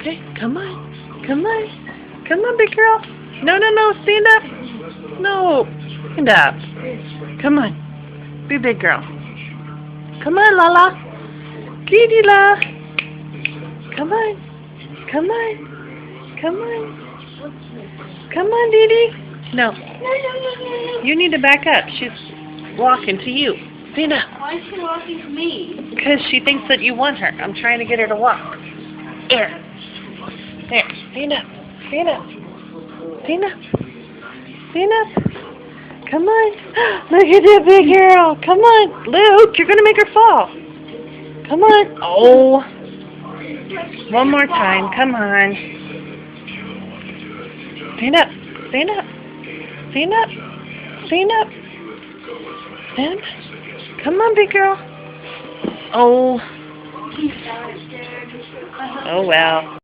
Okay, come on. Come on. Come on, big girl. No, no, no. Stand up. No. Stand up. Come on. Be a big girl. Come on, Lala. Kitty La. Come on. Come on. Come on. Come on, Dee Dee. No. You need to back up. She's walking to you. Stand up. Why is she walking to me? Because she thinks that you want her. I'm trying to get her to walk. There. There. Stand up. Stand up. Stand up. Stand up. Come on. Look at that big girl. Come on. Luke, you're going to make her fall. Come on. Oh. One more time. Come on. Stand up. Stand up. Stand up. Stand up. Stand up. Come on, big girl. Oh. Oh, well.